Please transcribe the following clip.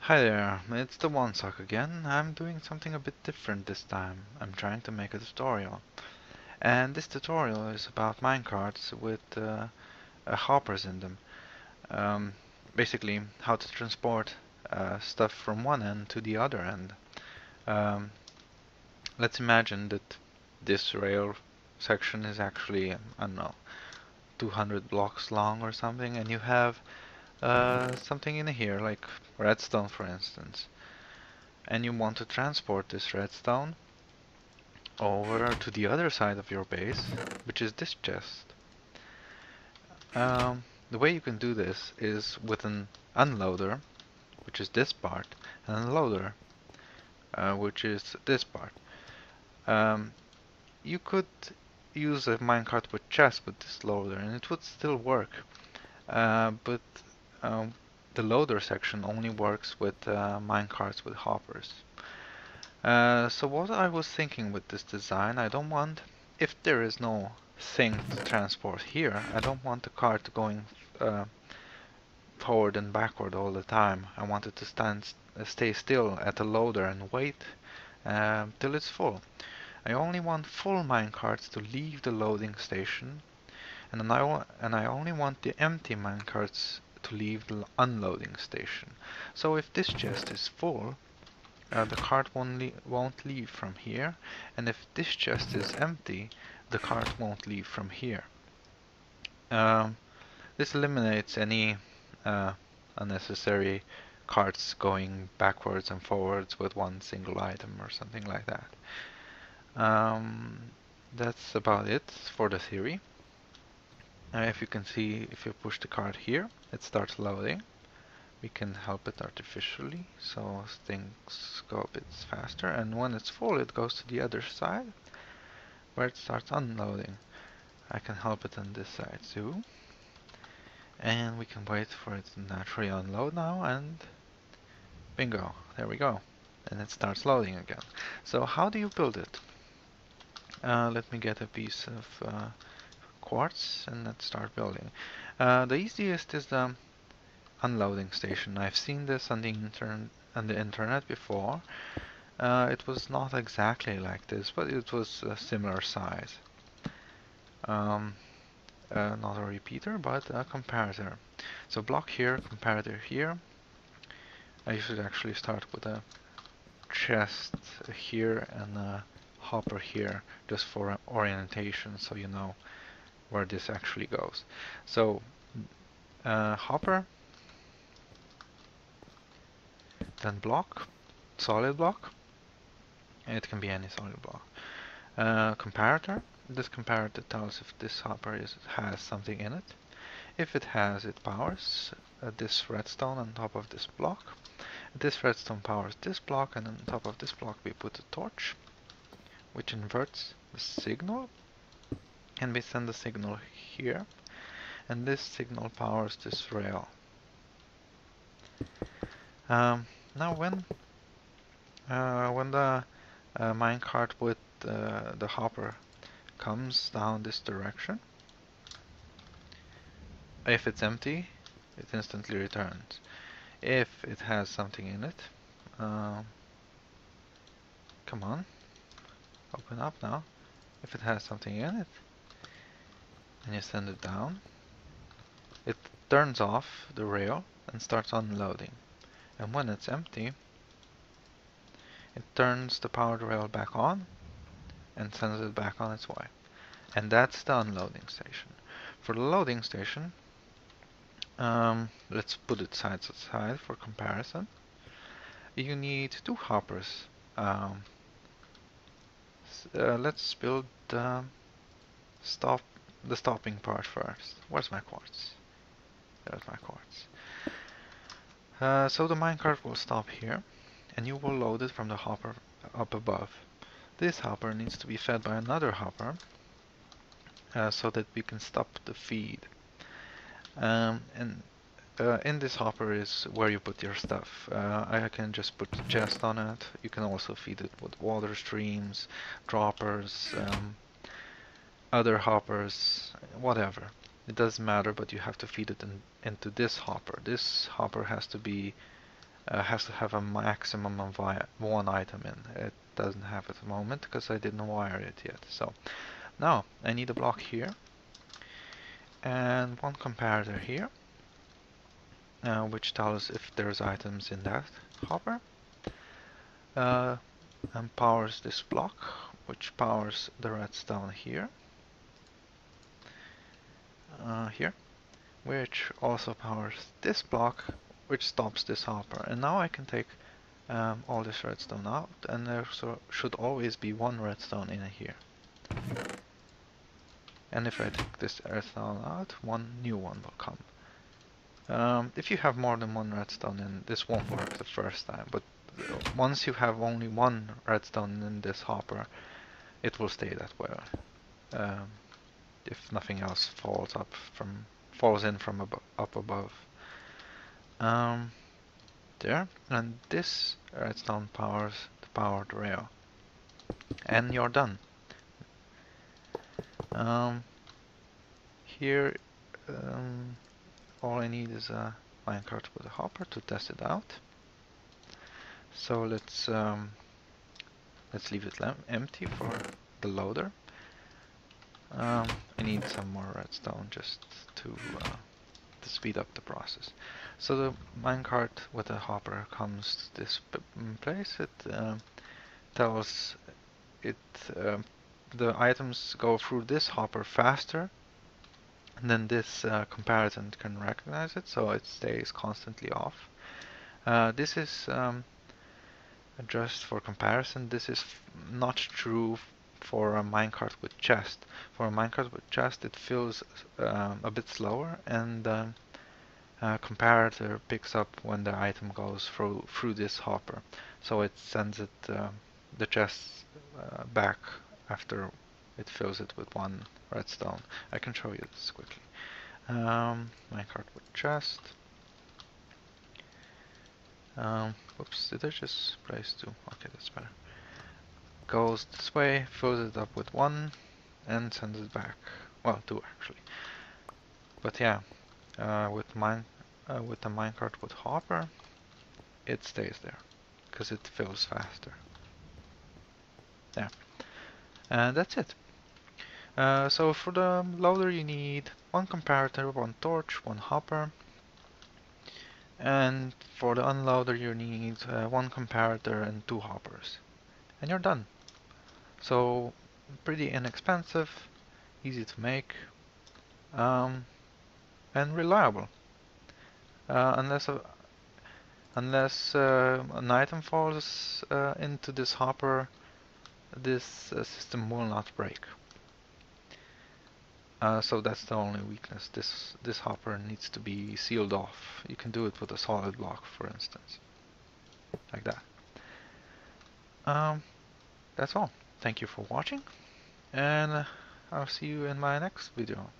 Hi there, it's the One Sock again. I'm doing something a bit different this time. I'm trying to make a tutorial. And this tutorial is about minecarts with hoppers in them. Um, Basically, how to transport stuff from one end to the other end. Um, let's imagine that this rail section is actually, I don't know, 200 blocks long or something, and you have something in here, like redstone for instance. And you want to transport this redstone over to the other side of your base, which is this chest. The way you can do this is with an unloader, which is this part, and an unloader, which is this part. Um, you could use a minecart with chest with this loader, and it would still work. But um, the loader section only works with minecarts with hoppers. So what I was thinking with this design, I don't want, if there is no thing to transport here, I don't want the cart going uh, forward and backward all the time. I want it to stay still at the loader and wait till it's full. I only want full minecarts to leave the loading station, and I only want the empty minecarts to leave the unloading station. So if this chest is full, the cart won't leave from here, and if this chest is empty, the cart won't leave from here. Um, this eliminates any unnecessary carts going backwards and forwards with one single item or something like that. Um, that's about it for the theory. If you can see, if you push the cart here, it starts loading. We can help it artificially so things go a bit faster, and when it's full it goes to the other side where it starts unloading. I can help it on this side too, and we can wait for it to naturally unload now, and bingo, there we go, and it starts loading again. So how do you build it? Let me get a piece of quartz and let's start building. The easiest is the unloading station. I've seen this on the internet before. It was not exactly like this, but it was a similar size. Um, not a repeater, but a comparator. So block here, comparator here. I should actually start with a chest here and a hopper here, just for orientation, so you know where this actually goes. So hopper, then block, solid block. It can be any solid block. Comparator. This comparator tells if this hopper has something in it. If it has, it powers this redstone on top of this block. This redstone powers this block, and on top of this block we put a torch, which inverts the signal, and we send the signal here, and this signal powers this rail. Now when the minecart with the hopper comes down this direction, if it's empty, it instantly returns. If it has something in it, come on, open up now. If it has something in it, and you send it down, it turns off the rail and starts unloading. And when it's empty, it turns the powered rail back on and sends it back on its way. And that's the unloading station. For the loading station, let's put it side to side for comparison. You need two hoppers. Let's build stop the stopping part first. Where's my quartz? There's my quartz. So the minecart will stop here, and you will load it from the hopper up above. This hopper needs to be fed by another hopper, so that we can stop the feed. And in this hopper is where you put your stuff. I can just put the chest on it. You can also feed it with water streams, droppers, other hoppers, whatever. It doesn't matter, but you have to feed it into this hopper. This hopper has to be has to have a maximum of one item in. It doesn't have at the moment because I didn't wire it yet. So now I need a block here and one comparator here, which tells if there's items in that hopper, and powers this block, which powers the redstone here, which also powers this block, which stops this hopper. And now I can take all this redstone out, and there should always be one redstone in here. And if I take this redstone out, one new one will come. If you have more than one redstone in, this won't work the first time, but once you have only one redstone in this hopper, it will stay that way. If nothing else falls in from up above. There, and this redstone powers the powered rail, and you're done. Here, all I need is a minecart with a hopper to test it out. So let's leave it empty for the loader. I need some more redstone just to speed up the process. So the minecart with a hopper comes to this place. It tells it the items go through this hopper faster, and then this comparison can recognize it, so it stays constantly off. This is just for comparison. This is not true for a minecart with chest. For a minecart with chest, it fills a bit slower, and comparator picks up when the item goes through this hopper, so it sends it the chest back after it fills it with one redstone. I can show you this quickly. Minecart with chest. Whoops, did I just place two? Okay, that's better. Goes this way, fills it up with one, and sends it back. Well, two actually. But yeah, with the minecart with hopper, it stays there because it fills faster. Yeah, and that's it. So for the loader you need one comparator, one torch, one hopper, and for the unloader you need one comparator and two hoppers, and you're done. So pretty inexpensive, easy to make, and reliable. Unless an item falls into this hopper, this system will not break. So that's the only weakness. This hopper needs to be sealed off. You can do it with a solid block, for instance, like that. That's all. Thank you for watching, and I'll see you in my next video.